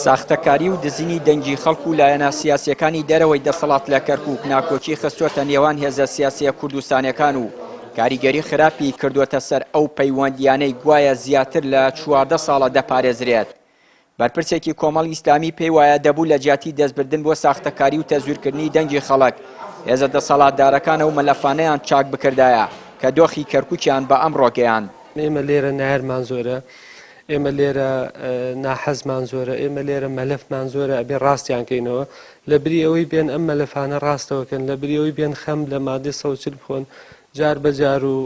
ساختەکاری و دزینی دەنگی خەڵک و لایەنە سیاسیەکانی دەرەوەی دەسەڵات لە کەرکووک ناکۆچی خستووەتە نێوان هێزە سیاسیە کوردستانیەکان و کاریگەری خراپی کردووەتە سەر ئەو پەیوەندیانەی گوایە زیاتر لە 14 ساڵە دەپارێزرێت. بەرپرسێکی کۆمەڵی ئیسلامی پێی وایە دەبوو لە جیاتی دەستبردن بۆ ساختەکاری و تەزویرکردنی دەنگی خەڵک هێزە دەسەڵاتدارەکانە و مەلەفانەیان چاک بکردایە کە دۆخی کەرکووکیان بە ئەم ڕۆگەیان. ئێمە لێرە نایرمان زۆرە، ئێمە لێرە ناحەزمان زۆرە، ئێمە لێرە مەلەفمان زۆرە، ئەبێ ڕاستیان کەینەوە لە بری ئەوەی بێن ئەم مەلەفانە ڕاستەوەکەن، لە بری ئەوەی بێن خەم لە مادەی 140 بخۆن جار بەجار و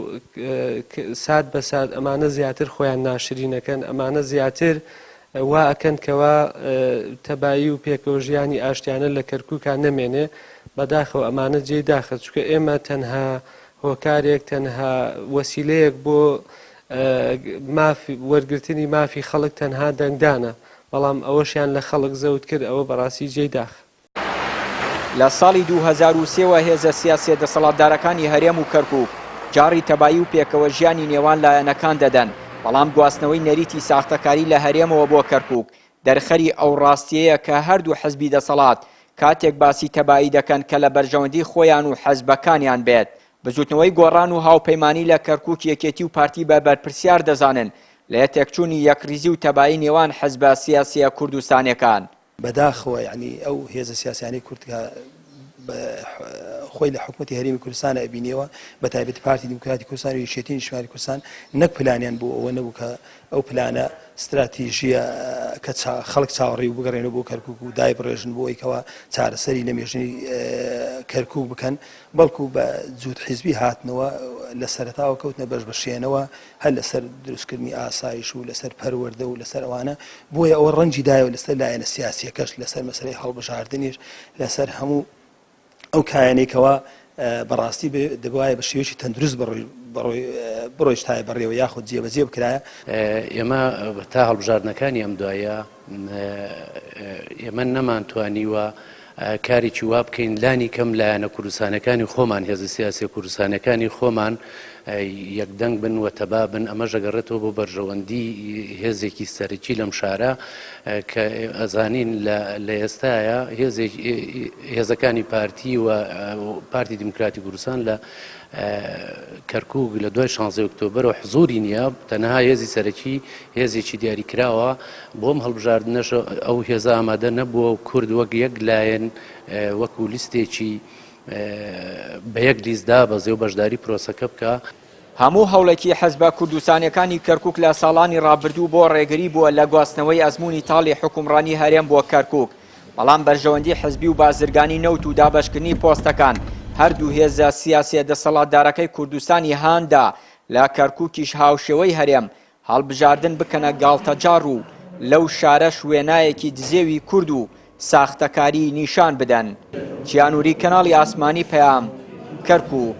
سات بە سات ئەمانە زیاتر خۆیان ناشرینەکەن، ئەمانە زیاتر وا ئەکەن کەوا تەبایی و پێکەوەژیانی ئاشتیانە لە کەرکووکان نەمێنێ بەداخەوە ئەمانە جێی داخە، چونکە ئێمە تەنها هۆکارێک تەنها وەسیلەیەک بۆ وەرگرتنی مافی خەڵک تەنها دەنگدانە، بەڵام ئەوەشیان لە خەڵک زەوت کرد ئەوە بەڕاستی جێی داخە. لە ساڵی 2003ەوە هێزە سیاسیە دەسەڵاتدارەکانی هەرێم و کەرکووک جاری تەبایی و پێکەوەژیانی نێوان لایەنەکان دەدەن، بەڵام گواستنەوەی نەریتی ساختەکاری لە هەرێمەوە بۆ کەرکووک دەرخەری ئەو ڕاستیەیە کە هەردوو حزبی دەسەڵات کاتێک باسی تەبایی دەکەن کە لە بەرژەوەندی خۆیان و حەزبەکانیان بێت. بزوتنەوەی گۆڕان و هاوپەیمانی لە کەرکووک یەکێتی و پارتی بە بەرپرسیار دەزانن لە یەتێکچوونی یەکریزی و تەبایی نێوان حەزبە سیاسیە کوردستانیەکان. بەداخەوە یعنی ئەو هێزە سیاسیانی کوردکە خۆی لە حکوومەتی هەرێمی کوردستانە ئەبینیەوە بە تایبەتی پارتی دیموکراتی کوردستان و یەکێتی نیشتیمانی کوردستان نەک پلانیان بوو ئەوە نەبوو کە ئەو پلانە استراتیژیە کە خەڵک چاوەڕێی و بگەڕێنەوە بۆ کەرکووک و دای بڕێژن بۆ ئەوەی چارەسەری نەمێژنی کەرکووک بکەن، بەڵکو بە جووت حیزبی هاتنەوە لە سەرەتاوە کەوتنە بەشبەشێنەوە هەر لەسەر دروستکردنی ئاسایش و لەسەر پەروەردە و لەسەر ئەوانە، بۆیە ئەوە ڕەنجی دایەوە لەسەر لایەنە سیاسیەکەش لەسەر مەسەلەی هەڵبژاردنیش لەسەر هەموو ئەو کایانێکەوە بەڕاستی دەبوایە بە شێوەیەکی تەندروست بڕۆیش تایە بەڕێوە یاخود جێبەجێ بکرایە. ئێمە تا هەڵبژاردنەکانی ئەم دوایە ئێمە نەمانتوانیوە کارێکی وا بکەین لانی کەم لایەنە کوردستانەکانی خۆمان هێزە سیاسی کوردستانەکانی خۆمان یەکدەنگ بن و تەبا بن، ئەمە ژەگەڕێتەوە بۆ بەرژەوەندی هێزێکی سەرەکی لەم شارە کە ئەزانین لە ئێستاە هێزەکانی پارتی و پارتی دیموکراتی کوردستان لە کەرکووک لە دوای 16 ئۆکتۆبەر و حزوری نییە، تەنها هێزی سەرەکی هێزێکی دیاریکراوە بۆم هەڵبژاردنەش ئەو هێزە ئامادە نەبووە و کورد وەک یەک لایەن وەکو لیستێکی بە یەک لیستدا بەزێ و بەشداری پرۆسەکە بکە. هەموو هەوڵێکی حەزبە کوردستانیەکانی کەرکووک لە ساڵانی ڕابردوو بۆ ڕێگری بووە لە گواستنەوەی ئەزموونی تاڵی حکومڕانی هەرێم بۆ کەرکووک، بەڵام بەرژەوەندی حزبی و بازرگانی نەوت و دابەشکردنی پۆستەکان هەردوو هێزە سیاسیە دەسەڵاتدارەکەی کوردستانی هاندا لە کەرکووکیش هاوشێوەی هەرێم هەڵبژاردن بکەنە گاڵتەجار و لەو شارە شوێنایەکی دزێوی کورد و ساختەکاری نیشان بدەن. چیانوری کەناڵی ئاسمانی پەیام، کەرکووک.